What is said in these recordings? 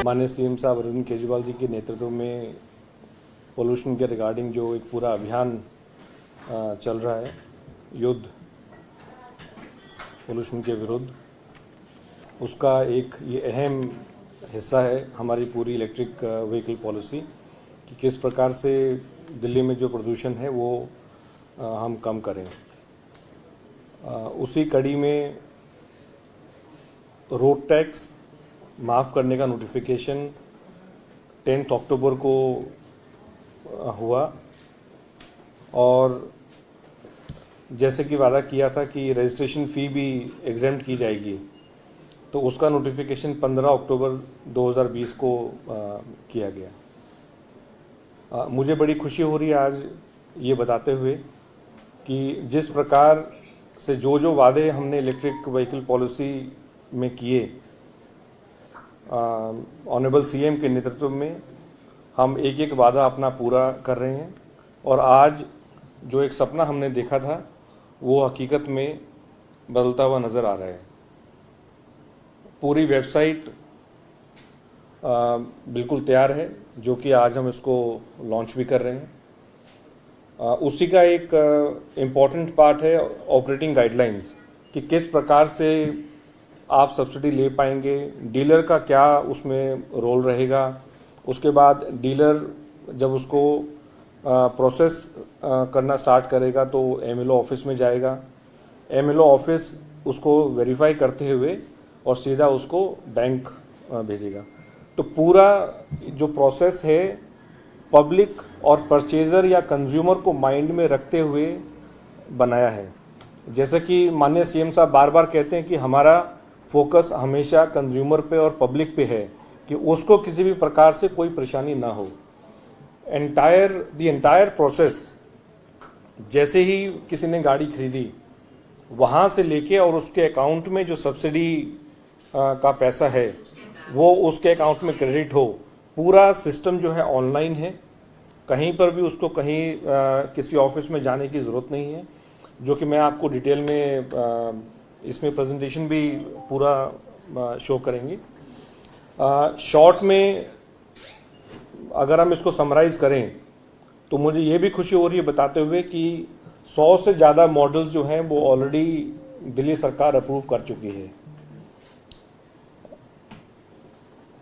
माननीय सीएम साहब अरविंद केजरीवाल जी के नेतृत्व में पोल्यूशन के रिगार्डिंग जो एक पूरा अभियान चल रहा है, युद्ध पोल्यूशन के विरुद्ध, उसका एक ये अहम हिस्सा है हमारी पूरी इलेक्ट्रिक व्हीकल पॉलिसी कि किस प्रकार से दिल्ली में जो प्रदूषण है वो हम कम करें। उसी कड़ी में रोड टैक्स माफ़ करने का नोटिफिकेशन 10 अक्टूबर को हुआ और जैसे कि वादा किया था कि रजिस्ट्रेशन फ़ी भी एग्जेम्प्ट की जाएगी, तो उसका नोटिफिकेशन 15 अक्टूबर 2020 को किया गया। मुझे बड़ी खुशी हो रही है आज ये बताते हुए कि जिस प्रकार से जो वादे हमने इलेक्ट्रिक व्हीकल पॉलिसी में किए, ऑनरेबल सीएम के नेतृत्व में हम एक एक वादा अपना पूरा कर रहे हैं और आज जो एक सपना हमने देखा था वो हकीकत में बदलता हुआ नज़र आ रहा है। पूरी वेबसाइट बिल्कुल तैयार है, जो कि आज हम इसको लॉन्च भी कर रहे हैं। उसी का एक इम्पॉर्टेंट पार्ट है ऑपरेटिंग गाइडलाइंस कि किस प्रकार से आप सब्सिडी ले पाएंगे, डीलर का क्या उसमें रोल रहेगा। उसके बाद डीलर जब उसको प्रोसेस करना स्टार्ट करेगा तो एमएलओ ऑफिस में जाएगा, एमएलओ ऑफिस उसको वेरीफाई करते हुए और सीधा उसको बैंक भेजेगा। तो पूरा जो प्रोसेस है पब्लिक और परचेज़र या कंज्यूमर को माइंड में रखते हुए बनाया है। जैसे कि माननीय सीएम साहब बार बार कहते हैं कि हमारा फोकस हमेशा कंज्यूमर पे और पब्लिक पे है कि उसको किसी भी प्रकार से कोई परेशानी ना हो। द एंटायर प्रोसेस, जैसे ही किसी ने गाड़ी खरीदी वहाँ से लेके और उसके अकाउंट में जो सब्सिडी का पैसा है वो उसके अकाउंट में क्रेडिट हो, पूरा सिस्टम जो है ऑनलाइन है। कहीं पर भी उसको कहीं किसी ऑफिस में जाने की ज़रूरत नहीं है, जो कि मैं आपको डिटेल में इसमें प्रेजेंटेशन भी पूरा शो करेंगे। शॉर्ट में अगर हम इसको समराइज़ करें तो मुझे ये भी खुशी हो रही है बताते हुए कि 100 से ज़्यादा मॉडल्स जो हैं वो ऑलरेडी दिल्ली सरकार अप्रूव कर चुकी है।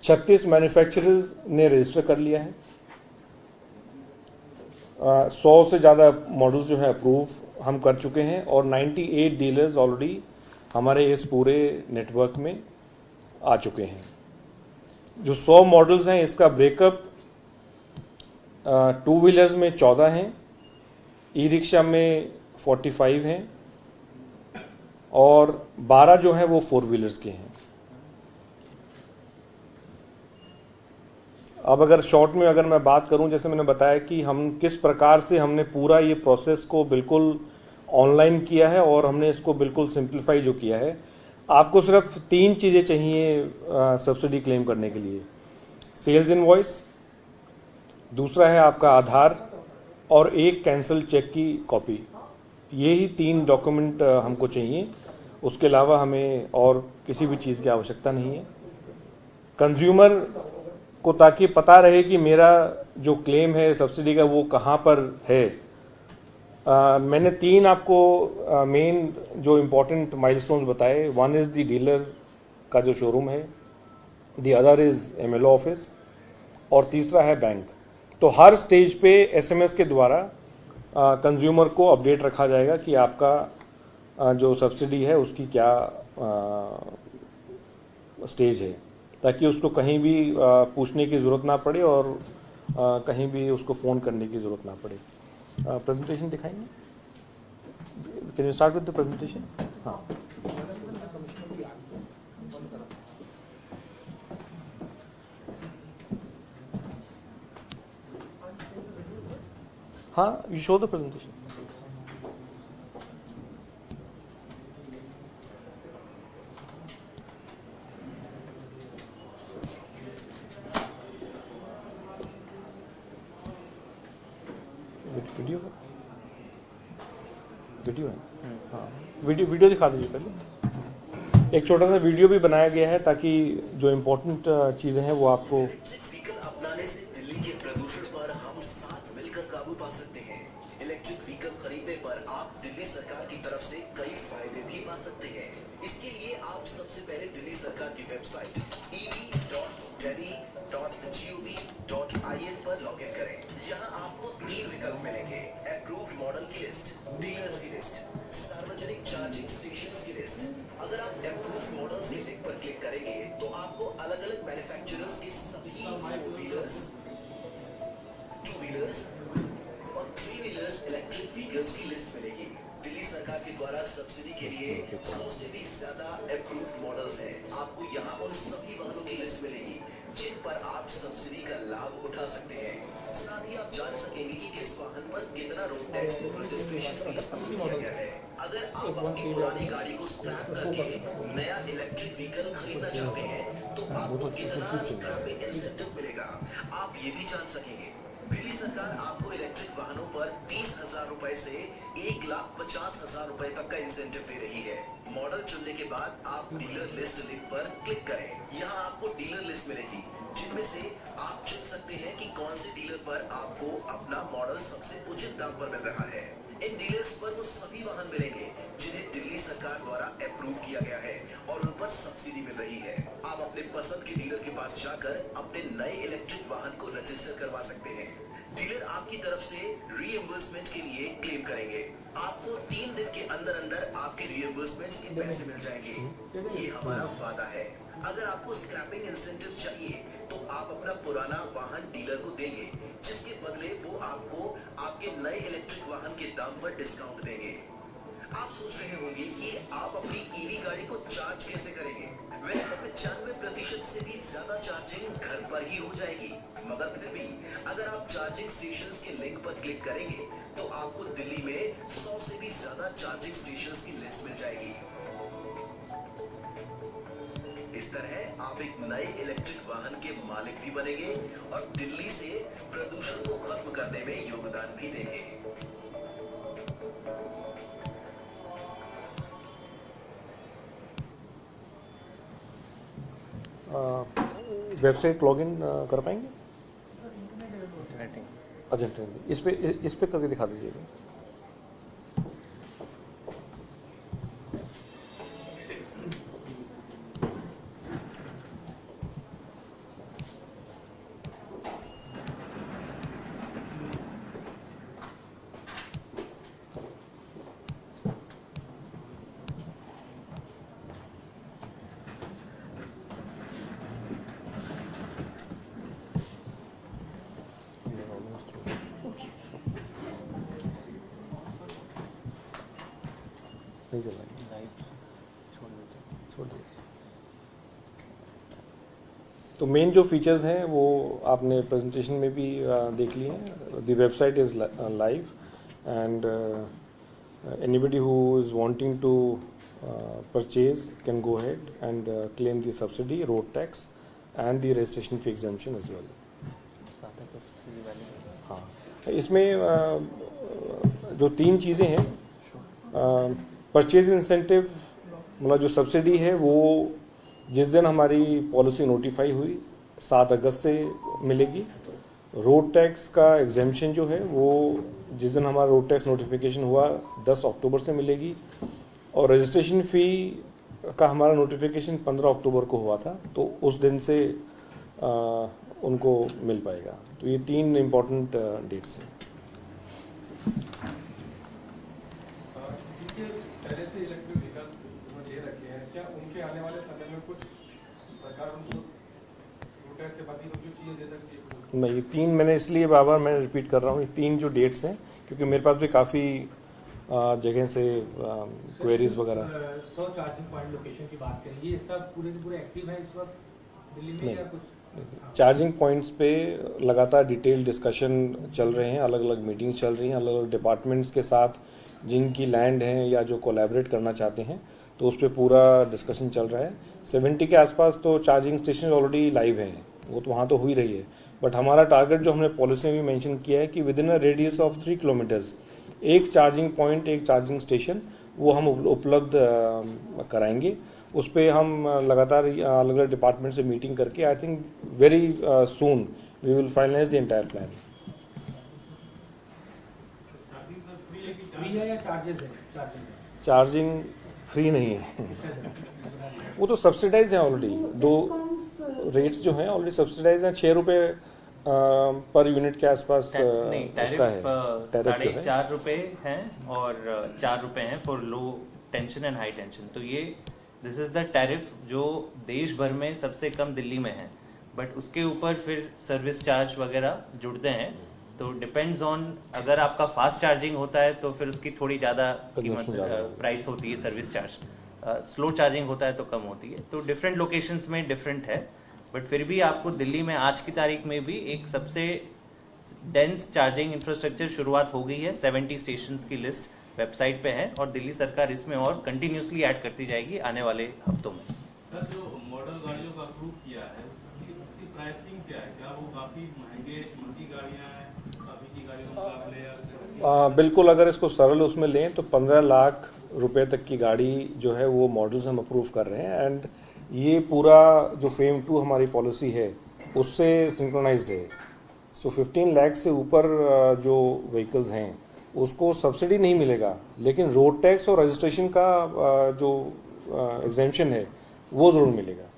36 मैन्युफैक्चरर्स ने रजिस्टर कर लिया है। 100 से ज़्यादा मॉडल्स जो है अप्रूव हम कर चुके हैं और 98 डीलर्स ऑलरेडी हमारे इस पूरे नेटवर्क में आ चुके हैं। जो 100 मॉडल्स हैं इसका ब्रेकअप 2 व्हीलर्स में 14 हैं, ई रिक्शा में 45 हैं और 12 जो हैं वो 4 व्हीलर्स के हैं। अब अगर शॉर्ट में अगर मैं बात करूं, जैसे मैंने बताया कि हम किस प्रकार से हमने पूरा ये प्रोसेस को बिल्कुल ऑनलाइन किया है और हमने इसको बिल्कुल सिंप्लीफाई जो किया है। आपको सिर्फ 3 चीज़ें चाहिए सब्सिडी क्लेम करने के लिए। सेल्स इनवॉइस, दूसरा है आपका आधार और एक कैंसिल चेक की कॉपी। ये ही 3 डॉक्यूमेंट हमको चाहिए, उसके अलावा हमें और किसी भी चीज़ की आवश्यकता नहीं है। कंज्यूमर को ताकि पता रहे कि मेरा जो क्लेम है सब्सिडी का वो कहाँ पर है। मैंने 3 आपको मेन जो इम्पोर्टेंट माइलस्टोन्स बताए। वन इज़ द डीलर का जो शोरूम है, the other is MLO office और तीसरा है बैंक। तो हर स्टेज पे एसएमएस के द्वारा कंज्यूमर को अपडेट रखा जाएगा कि आपका जो सब्सिडी है उसकी क्या स्टेज है, ताकि उसको कहीं भी पूछने की ज़रूरत ना पड़े और कहीं भी उसको फ़ोन करने की ज़रूरत ना पड़े। प्रेजेंटेशन दिखाएंगे? Can you start with the presentation? हाँ, हाँ, you show the presentation. Video video है? हाँ, वीडियो दिखा दीजिए पहले। एक छोटा सा वीडियो भी बनाया गया है ताकि जो इम्पोर्टेंट चीज़ें हैं वो आपको। इलेक्ट्रिक व्हीकल अपनाने से दिल्ली के प्रदूषण पर हम साथ मिलकर काबू पा सकते हैं। इलेक्ट्रिक व्हीकल खरीदने पर आप दिल्ली सरकार की तरफ से कई फायदे भी पा सकते हैं। इसके लिए आप सबसे पहले दिल्ली सरकार की वेबसाइट ev.delhi.gov.in पर लॉगिन करें। यहाँ आपको 3 विकल्प मिलेंगे: अप्रूव्ड मॉडल की लिस्ट, डीलर्स की लिस्ट, सार्वजनिक चार्जिंग स्टेशंस की लिस्ट। अगर आप अप्रूव्ड मॉडल्स के लिंक पर क्लिक करेंगे तो आपको अलग अलग मैन्युफैक्चरर्स के सभी 4 व्हीलर्स, 2 व्हीलर्स और 3 व्हीलर्स इलेक्ट्रिक व्हीकल्स की लिस्ट मिलेगी। दिल्ली सरकार के द्वारा सब्सिडी के लिए 100 से भी ज्यादा अप्रूव्ड मॉडल्स हैं। आपको यहाँ उन सभी वाहनों की लिस्ट मिलेगी जिन पर आप सब्सिडी का लाभ उठा सकते हैं। साथ ही आप जान सकेंगे कि किस वाहन पर कितना रोड टैक्स और रजिस्ट्रेशन फीस दिया गया है। अगर आप अपनी पुरानी गाड़ी को स्क्रैप करके नया इलेक्ट्रिक व्हीकल खरीदना चाहते हैं तो आपको कितना स्क्रैपिंग इंसेंटिव मिलेगा, आप ये भी जान सकेंगे। दिल्ली सरकार आपको इलेक्ट्रिक वाहनों पर 30,000 रुपए से 1,50,000 रुपए तक का इंसेंटिव दे रही है। मॉडल चुनने के बाद आप डीलर लिस्ट लिंक पर क्लिक करें। यहाँ आपको डीलर लिस्ट मिलेगी जिनमें से आप चुन सकते हैं कि कौन से डीलर पर आपको अपना मॉडल सबसे उचित दाम पर मिल रहा है। इन डीलर्स पर वो सभी वाहन मिलेंगे जिन्हें दिल्ली सरकार द्वारा अप्रूव किया गया है और उन पर सब्सिडी मिल रही है। आप अपने पसंद के डीलर के पास जाकर अपने नए इलेक्ट्रिक वाहन को रजिस्टर करवा सकते हैं। डीलर आपकी तरफ से रीइंबर्समेंट के लिए क्लेम करेंगे। आपको 3 दिन के अंदर अंदर आपके रीइंबर्समेंट के पैसे मिल जाएंगे। ये हमारा वादा है। अगर आपको स्क्रैपिंग इंसेंटिव चाहिए तो आप अपना पुराना वाहन डीलर को देंगे जिसके बदले वो आपको आपके नए इलेक्ट्रिक वाहन के दाम पर डिस्काउंट देंगे। आप सोच रहे होंगे कि आप अपनी ईवी गाड़ी को चार्ज कैसे करेंगे। वैसे तो 95% से भी ज्यादा चार्जिंग घर पर ही हो जाएगी, मगर फिर भी अगर आप चार्जिंग स्टेशंस के लिंक पर क्लिक करेंगे तो आपको दिल्ली में 100 से भी ज्यादा चार्जिंग स्टेशंस की लिस्ट मिल जाएगी। इस तरह आप एक नए इलेक्ट्रिक वाहन के मालिक भी बनेंगे और दिल्ली से प्रदूषण को खत्म करने में योगदान भी देंगे। वेबसाइट लॉगिन कर पाएंगे? अच्छा, इस पे करके दिखा दीजिएगा। नहीं चल रहा है, छोड़ दीजिए। तो मेन जो फीचर्स हैं वो आपने प्रेजेंटेशन में भी देख लिए हैं। The website is live and anybody who is wanting to purchase can go ahead and claim the subsidy, road tax and the registration fee exemption as well. हाँ, इसमें जो 3 चीज़ें हैं, परचेज इंसेंटिव मतलब जो सब्सिडी है वो जिस दिन हमारी पॉलिसी नोटिफाई हुई 7 अगस्त से मिलेगी। रोड टैक्स का एग्जेम्पशन जो है वो जिस दिन हमारा रोड टैक्स नोटिफिकेशन हुआ 10 अक्टूबर से मिलेगी और रजिस्ट्रेशन फ़ी का हमारा नोटिफिकेशन 15 अक्टूबर को हुआ था, तो उस दिन से उनको मिल पाएगा। तो ये 3 इम्पॉर्टेंट डेट्स हैं। पहले से इलेक्ट्रिक व्हीकल दे रखे हैं, क्या उनके आने वाले समय में कुछ सरकार उनको रोड टैक्स से बाकी कुछ चीज़ें दे सकती है? नहीं, 3 मैंने इसलिए बार मैं रिपीट कर रहा हूँ, ये 3 जो डेट्स हैं क्योंकि मेरे पास भी काफ़ी जगह से क्वेरीज वगैरह। 100 चार्जिंग पॉइंट लोकेशन की बात करें, ये सब पूरे एक्टिव है इस वक्त दिल्ली में या कुछ? चार्जिंग पॉइंट्स पे लगातार डिटेल डिस्कशन चल रहे हैं, अलग अलग मीटिंग्स चल रही हैं अलग अलग डिपार्टमेंट्स के साथ जिनकी लैंड हैं या जो कोलैबोरेट करना चाहते हैं, तो उस पर पूरा डिस्कशन चल रहा है। 70 के आसपास तो चार्जिंग स्टेशन ऑलरेडी लाइव हैं, वो तो वहाँ तो हो ही रही है। बट हमारा टारगेट जो हमने पॉलिसी में भी मेंशन किया है कि with in a radius of 3 kilometres एक चार्जिंग पॉइंट, एक चार्जिंग स्टेशन वो हम उपलब्ध कराएंगे। उस पर हम लगातार अलग अलग डिपार्टमेंट से मीटिंग करके I think very soon we will finalise the entire plan. Free है या चार्जेस है? चार्जिंग फ्री नहीं है वो तो सब्सिडाइज है ऑलरेडी। दो रेट्स जो हैं ऑलरेडी सब्सिडाइज हैं। 6 रुपये पर यूनिट के आसपास नहीं, उसका है। टैरिफ 4.5 रुपये हैं और 4 रुपये हैं for low tension and high tension. तो ये दिस इज द टैरिफ जो देश भर में सबसे कम दिल्ली में है, बट उसके ऊपर फिर सर्विस चार्ज वगैरह जुड़ते हैं। तो डिपेंड्स ऑन, अगर आपका फास्ट चार्जिंग होता है तो फिर उसकी थोड़ी ज़्यादा कीमत प्राइस होती है सर्विस चार्ज। स्लो चार्जिंग होता है तो कम होती है। तो डिफरेंट लोकेशंस में डिफरेंट है, बट फिर भी आपको दिल्ली में आज की तारीख में भी एक सबसे डेंस चार्जिंग इंफ्रास्ट्रक्चर शुरुआत हो गई है। 70 स्टेशंस की लिस्ट वेबसाइट पे है और दिल्ली सरकार इसमें और कंटिन्यूसली ऐड करती जाएगी आने वाले हफ्तों में। सर, जो मॉडल गाड़ियों का अप्रूव किया है उसकी प्राइसिंग क्या है? क्या वो काफ़ी महंगी गाड़ियाँ हैं अभी की गाड़ियों के मुकाबले? बिल्कुल, अगर इसको सरल उसमें लें तो 15 लाख रुपए तक की गाड़ी जो है वो मॉडल्स हम अप्रूव कर रहे हैं। एंड ये पूरा जो फेम 2 हमारी पॉलिसी है उससे सिंक्रोनाइज्ड है। सो 15 लाख से ऊपर जो व्हीकल्स हैं उसको सब्सिडी नहीं मिलेगा, लेकिन रोड टैक्स और रजिस्ट्रेशन का जो एग्जेम्पशन है वो ज़रूर मिलेगा।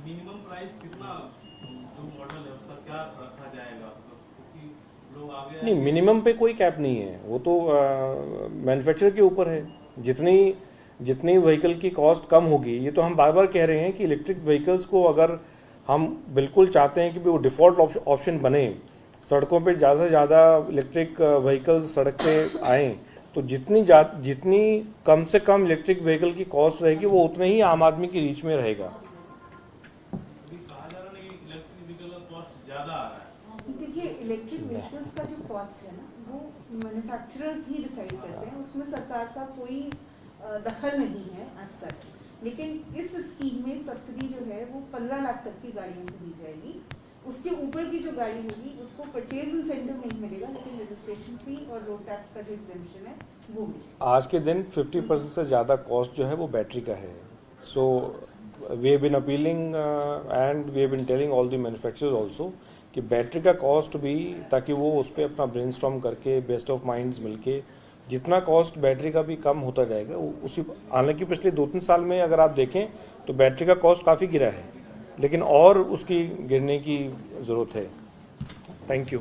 मिनिमम प्राइस कितना जो मॉडल है उसका क्या रखा जाएगा? क्योंकि लोग आगे नहीं, मिनिमम पे कोई कैप नहीं है, वो तो मैन्युफैक्चरर के ऊपर है। जितनी व्हीकल की कॉस्ट कम होगी, ये तो हम बार बार कह रहे हैं कि इलेक्ट्रिक व्हीकल्स को अगर हम बिल्कुल चाहते हैं कि वो डिफ़ॉल्ट ऑप्शन बने, सड़कों पे ज़्यादा से ज़्यादा इलेक्ट्रिक व्हीकल्स सड़क पे आएँ, तो जितनी कम से कम इलेक्ट्रिक व्हीकल की कॉस्ट रहेगी वो उतने ही आम आदमी की रीच में रहेगा। अभी कहा जा रहा है कि इलेक्ट्रिक व्हीकल का कॉस्ट ज़्यादा आ रहा है। देखिए, इलेक्ट्रिक व्हीकल्स का जो कॉस्ट है ना, वो मैन्युफैक्चरर्स ही डिसाइड करते हैं, उसमें सरकार का कोई दखल नहीं है एज सच। लेकिन इस स्कीम में सब्सिडी जो है वो 15 लाख तक की गाड़ियों को दी जाएगी। उसके ऊपर की जो गाड़ी होगी उसको परचेज इंसेंटिव नहीं मिलेगा, लेकिन रजिस्ट्रेशन फी और रोड टैक्स का जो एग्जेम्पशन है वो मिलेगा। आज के दिन 50% से ज़्यादा कॉस्ट जो है वो बैटरी का है। So we have been appealing and we have been telling all the manufacturers also कि बैटरी का कॉस्ट भी, ताकि वो उस पर अपना ब्रेनस्टॉर्म करके बेस्ट ऑफ माइंड्स मिलके जितना कॉस्ट बैटरी का भी कम होता जाएगा उसी। हालांकि पिछले 2-3 साल में अगर आप देखें तो बैटरी का कॉस्ट काफ़ी गिरा है, लेकिन और उसकी गिरने की ज़रूरत है। Thank you.